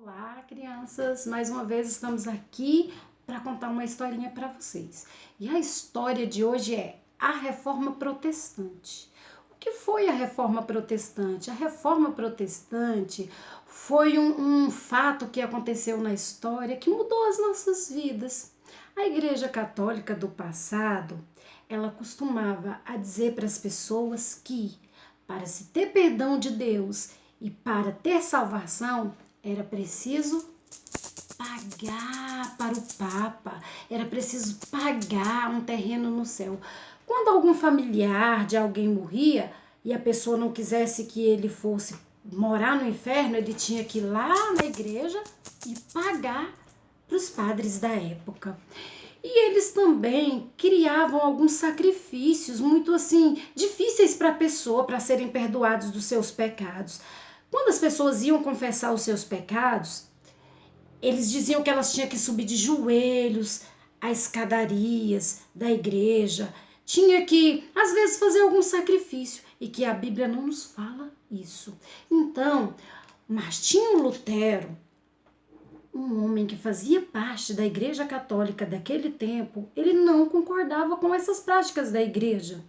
Olá, crianças! Mais uma vez estamos aqui para contar uma historinha para vocês. E a história de hoje é a Reforma Protestante. O que foi a Reforma Protestante? A Reforma Protestante foi um fato que aconteceu na história que mudou as nossas vidas. A Igreja Católica do passado, ela costumava a dizer para as pessoas que para se ter perdão de Deus e para ter salvação, era preciso pagar para o Papa, era preciso pagar um terreno no céu. Quando algum familiar de alguém morria e a pessoa não quisesse que ele fosse morar no inferno, ele tinha que ir lá na igreja e pagar para os padres da época. E eles também criavam alguns sacrifícios muito assim difíceis para a pessoa, para serem perdoados dos seus pecados. Quando as pessoas iam confessar os seus pecados, eles diziam que elas tinham que subir de joelhos às escadarias da igreja, tinha que, às vezes, fazer algum sacrifício, e que a Bíblia não nos fala isso. Então, Martinho Lutero, um homem que fazia parte da Igreja Católica daquele tempo, ele não concordava com essas práticas da igreja,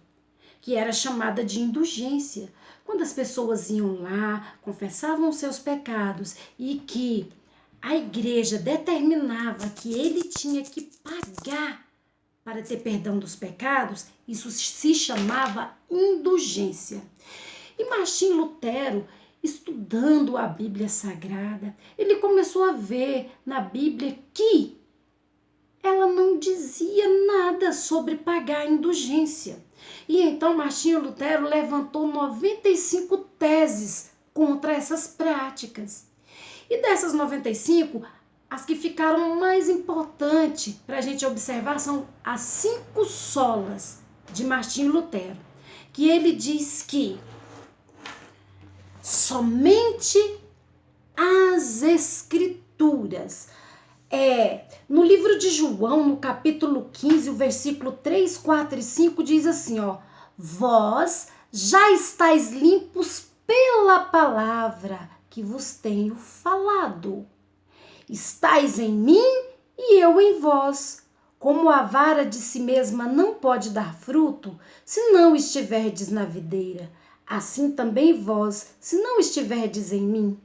que era chamada de indulgência. Quando as pessoas iam lá, confessavam os seus pecados e que a igreja determinava que ele tinha que pagar para ter perdão dos pecados, isso se chamava indulgência. E Martinho Lutero, estudando a Bíblia Sagrada, ele começou a ver na Bíblia que ela não dizia nada sobre pagar a indulgência. E então Martinho Lutero levantou 95 teses contra essas práticas. E dessas 95, as que ficaram mais importantes para a gente observar são as 5 solas de Martinho Lutero, que ele diz que somente as Escrituras. No livro de João, no capítulo 15, o versículo 3, 4 e 5, diz assim, vós já estáis limpos pela palavra que vos tenho falado. Estais em mim e eu em vós. Como a vara de si mesma não pode dar fruto, se não estiverdes na videira, assim também vós, se não estiverdes em mim.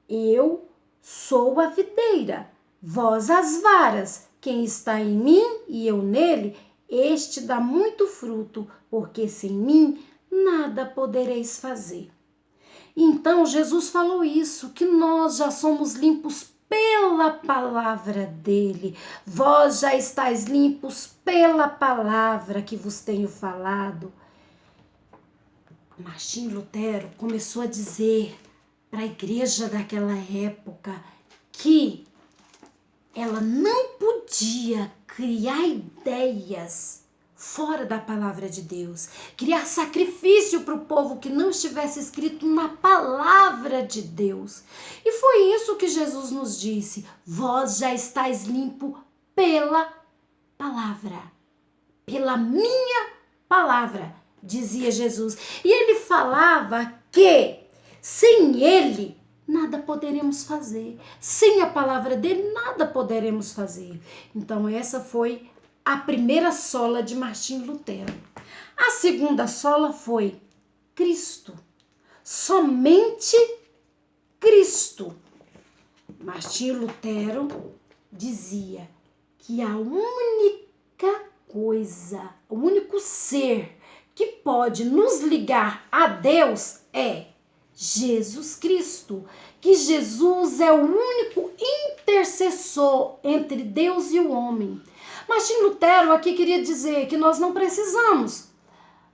Eu sou a videira, vós as varas. Quem está em mim e eu nele, este dá muito fruto, porque sem mim nada podereis fazer. Então Jesus falou isso, que nós já somos limpos pela palavra dele. Vós já estáis limpos pela palavra que vos tenho falado. Martinho Lutero começou a dizer para a igreja daquela época que ela não podia criar ideias fora da palavra de Deus, criar sacrifício para o povo que não estivesse escrito na palavra de Deus. E foi isso que Jesus nos disse: vós já estáis limpo pela palavra, pela minha palavra, dizia Jesus. E ele falava que sem ele nada poderemos fazer, sem a palavra dele nada poderemos fazer. Então essa foi a primeira sola de Martinho Lutero. A segunda sola foi Cristo. Somente Cristo. Martinho Lutero dizia que a única coisa, o único ser que pode nos ligar a Deus é Jesus Cristo. Que Jesus é o único intercessor entre Deus e o homem. Martinho Lutero aqui queria dizer que nós não precisamos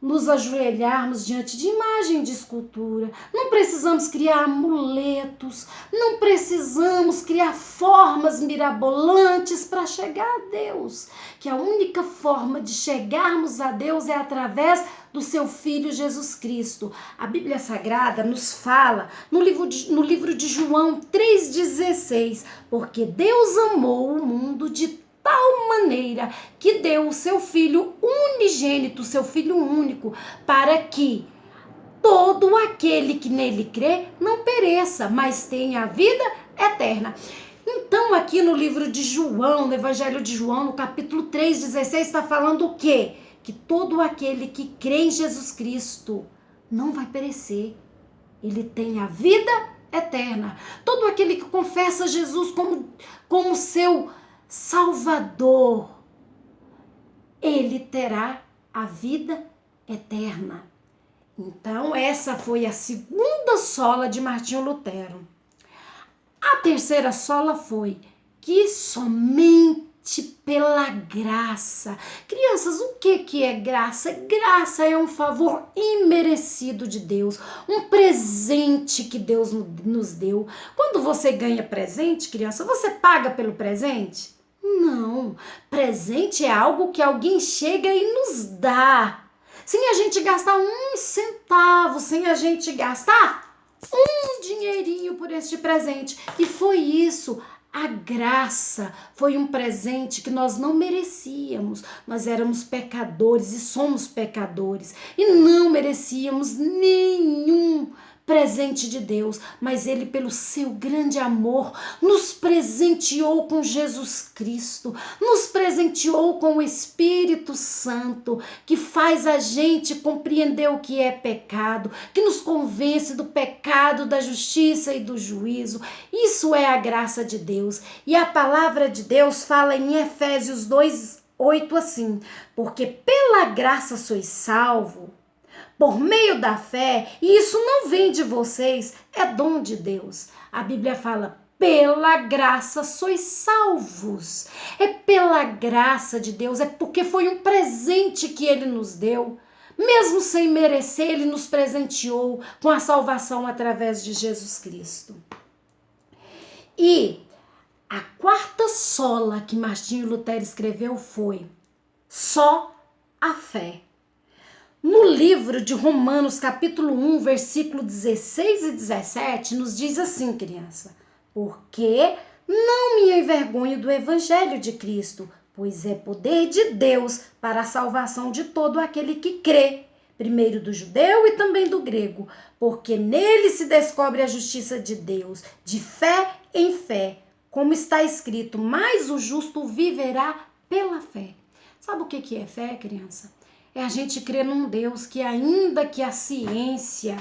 nos ajoelharmos diante de imagem de escultura, não precisamos criar amuletos, não precisamos criar formas mirabolantes para chegar a Deus, que a única forma de chegarmos a Deus é através do seu Filho Jesus Cristo. A Bíblia Sagrada nos fala no livro de João 3,16, porque Deus amou o mundo de tal maneira que deu o seu Filho unigênito, seu Filho único, para que todo aquele que nele crê não pereça, mas tenha a vida eterna. Então, aqui no livro de João, no Evangelho de João, no capítulo 3:16, está falando o quê? Que todo aquele que crê em Jesus Cristo não vai perecer. Ele tem a vida eterna. Todo aquele que confessa Jesus como seu Salvador, ele terá a vida eterna. Então, essa foi a segunda sola de Martinho Lutero. A terceira sola foi que somente pela graça. Crianças, o que é graça? Graça é um favor imerecido de Deus, um presente que Deus nos deu. Quando você ganha presente, criança, você paga pelo presente? Não. Presente é algo que alguém chega e nos dá, sem a gente gastar um centavo, sem a gente gastar um dinheirinho por este presente. E foi isso. A graça foi um presente que nós não merecíamos. Nós éramos pecadores e somos pecadores e não merecíamos nenhum presente de Deus, mas ele, pelo seu grande amor, nos presenteou com Jesus Cristo, nos presenteou com o Espírito Santo, que faz a gente compreender o que é pecado, que nos convence do pecado, da justiça e do juízo. Isso é a graça de Deus. E a palavra de Deus fala em Efésios 2:8 assim: porque pela graça sois salvos, por meio da fé, e isso não vem de vocês, é dom de Deus. A Bíblia fala: pela graça sois salvos. É pela graça de Deus, é porque foi um presente que ele nos deu. Mesmo sem merecer, ele nos presenteou com a salvação através de Jesus Cristo. E a quarta sola que Martinho Lutero escreveu foi: só a fé. No livro de Romanos, capítulo 1, versículo 16 e 17, nos diz assim, criança: porque não me envergonho do evangelho de Cristo, pois é poder de Deus para a salvação de todo aquele que crê, primeiro do judeu e também do grego, porque nele se descobre a justiça de Deus, de fé em fé, como está escrito: mas o justo viverá pela fé. Sabe o que é fé, criança? É a gente crer num Deus que, ainda que a ciência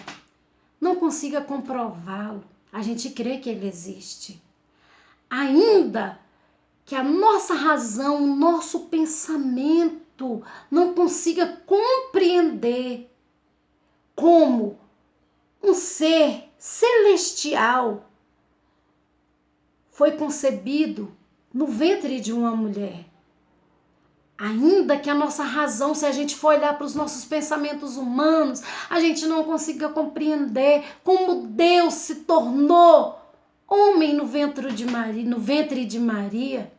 não consiga comprová-lo, a gente crê que ele existe. Ainda que a nossa razão, o nosso pensamento não consiga compreender como um ser celestial foi concebido no ventre de uma mulher. Ainda que a nossa razão, se a gente for olhar para os nossos pensamentos humanos, a gente não consiga compreender como Deus se tornou homem no ventre de Maria,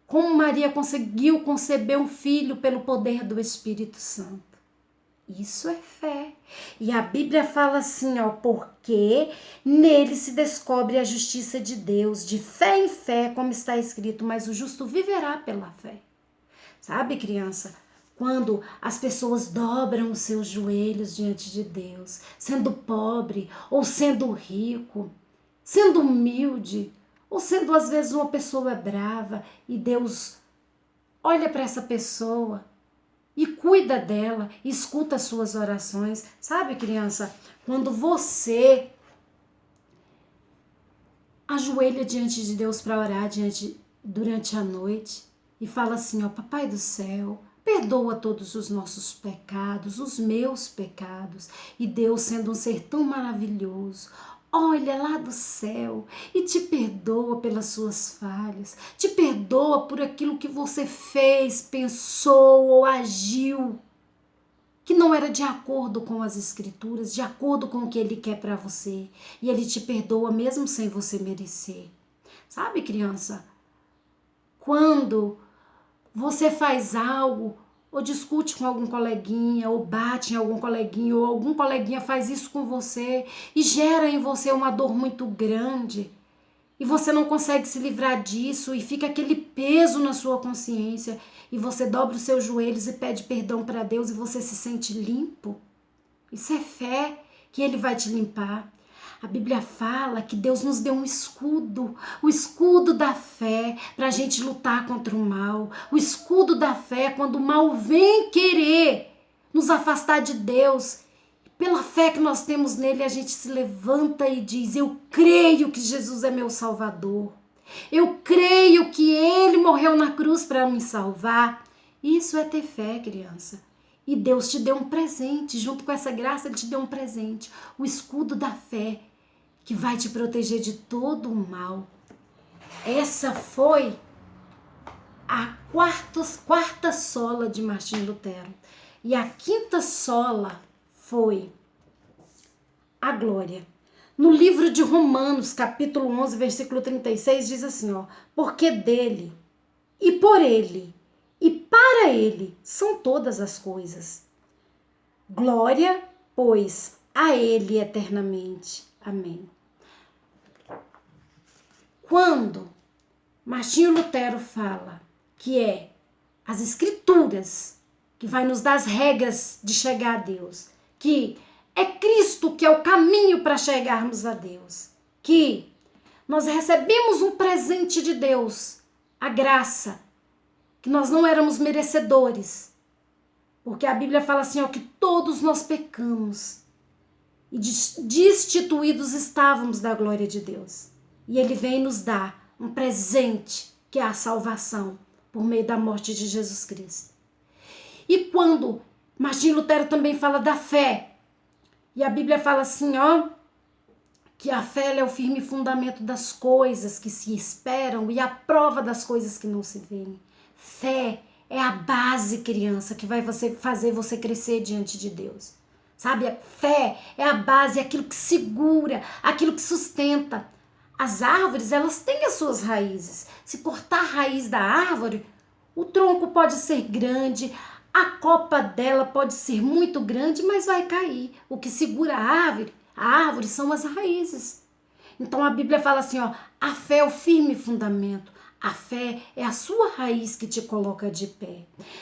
como Maria conseguiu conceber um filho pelo poder do Espírito Santo. Isso é fé. E a Bíblia fala assim, porque nele se descobre a justiça de Deus, de fé em fé, como está escrito: mas o justo viverá pela fé. Sabe, criança, quando as pessoas dobram os seus joelhos diante de Deus, sendo pobre ou sendo rico, sendo humilde, ou sendo às vezes uma pessoa brava, e Deus olha para essa pessoa e cuida dela, escuta as suas orações. Sabe, criança, quando você ajoelha diante de Deus para orar durante a noite, e fala assim: Papai do céu, perdoa todos os nossos pecados, os meus pecados. E Deus, sendo um ser tão maravilhoso, olha lá do céu e te perdoa pelas suas falhas, te perdoa por aquilo que você fez, pensou ou agiu que não era de acordo com as escrituras, de acordo com o que ele quer para você. E ele te perdoa mesmo sem você merecer. Sabe, criança, quando você faz algo, ou discute com algum coleguinha, ou bate em algum coleguinha, ou algum coleguinha faz isso com você e gera em você uma dor muito grande, e você não consegue se livrar disso, e fica aquele peso na sua consciência, e você dobra os seus joelhos e pede perdão para Deus, e você se sente limpo. Isso é fé, que ele vai te limpar. A Bíblia fala que Deus nos deu um escudo, o escudo da fé para a gente lutar contra o mal. O escudo da fé quando o mal vem querer nos afastar de Deus. Pela fé que nós temos nele, a gente se levanta e diz: eu creio que Jesus é meu Salvador. Eu creio que ele morreu na cruz para me salvar. Isso é ter fé, criança. E Deus te deu um presente, junto com essa graça, ele te deu um presente, o escudo da fé, que vai te proteger de todo o mal. Essa foi a quarta sola de Martinho Lutero. E a quinta sola foi a glória. No livro de Romanos, capítulo 11, versículo 36, diz assim, porque dele, e por ele, e para ele são todas as coisas. Glória, pois, a ele eternamente. Amém. Quando Martinho Lutero fala que é as escrituras que vai nos dar as regras de chegar a Deus, que é Cristo que é o caminho para chegarmos a Deus, que nós recebemos um presente de Deus, a graça, que nós não éramos merecedores, porque a Bíblia fala assim, que todos nós pecamos e destituídos estávamos da glória de Deus. E ele vem nos dar um presente, que é a salvação, por meio da morte de Jesus Cristo. E quando Martinho Lutero também fala da fé, e a Bíblia fala assim, que a fé é o firme fundamento das coisas que se esperam e a prova das coisas que não se veem. Fé é a base, criança, que vai fazer você crescer diante de Deus. Sabe, a fé é a base, é aquilo que segura, aquilo que sustenta. As árvores, elas têm as suas raízes. Se cortar a raiz da árvore, o tronco pode ser grande, a copa dela pode ser muito grande, mas vai cair. O que segura a árvore são as raízes. Então a Bíblia fala assim, a fé é o firme fundamento. A fé é a sua raiz que te coloca de pé.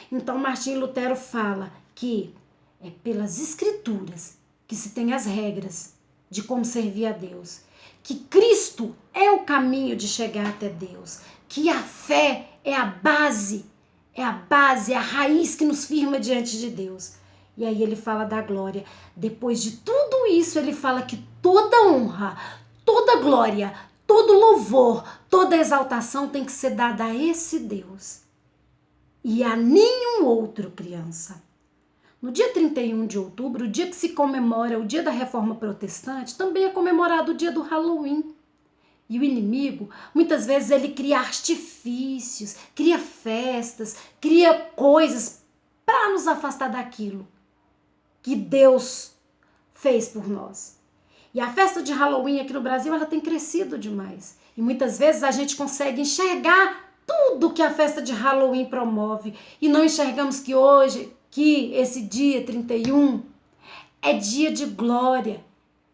Então Martinho Lutero fala que é pelas escrituras que se tem as regras de como servir a Deus. Que Cristo é o caminho de chegar até Deus. Que a fé é a base, é a raiz que nos firma diante de Deus. E aí ele fala da glória. Depois de tudo isso, ele fala que toda honra, toda glória, todo louvor, toda exaltação tem que ser dada a esse Deus. E a nenhum outro, criança. No dia 31 de outubro, o dia que se comemora o dia da Reforma Protestante, também é comemorado o dia do Halloween. E o inimigo, muitas vezes, ele cria artifícios, cria festas, cria coisas para nos afastar daquilo que Deus fez por nós. E a festa de Halloween aqui no Brasil, ela tem crescido demais. E muitas vezes a gente consegue enxergar tudo que a festa de Halloween promove. E não enxergamos que esse dia 31 é dia de glória.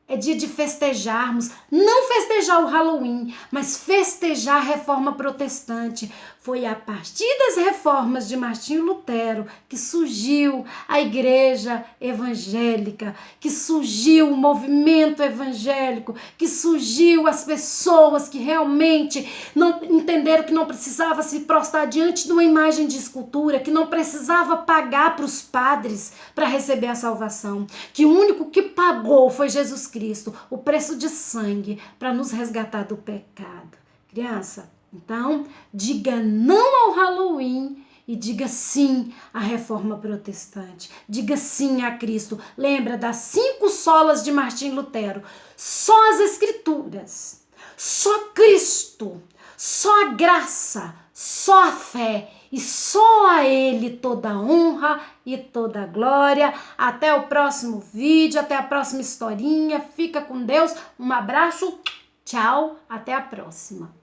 É dia de festejarmos, não festejar o Halloween, mas festejar a Reforma Protestante. Foi a partir das reformas de Martinho Lutero que surgiu a igreja evangélica, que surgiu o movimento evangélico, que surgiu as pessoas que realmente não entenderam que não precisava se prostrar diante de uma imagem de escultura, que não precisava pagar para os padres para receber a salvação, que o único que pagou foi Jesus Cristo, o preço de sangue para nos resgatar do pecado. Criança, então, diga não ao Halloween e diga sim à Reforma Protestante. Diga sim a Cristo. Lembra das 5 solas de Martinho Lutero. Só as Escrituras, só Cristo, só a graça, só a fé. E só a Ele toda a honra e toda a glória. Até o próximo vídeo, até a próxima historinha. Fica com Deus. Um abraço. Tchau. Até a próxima.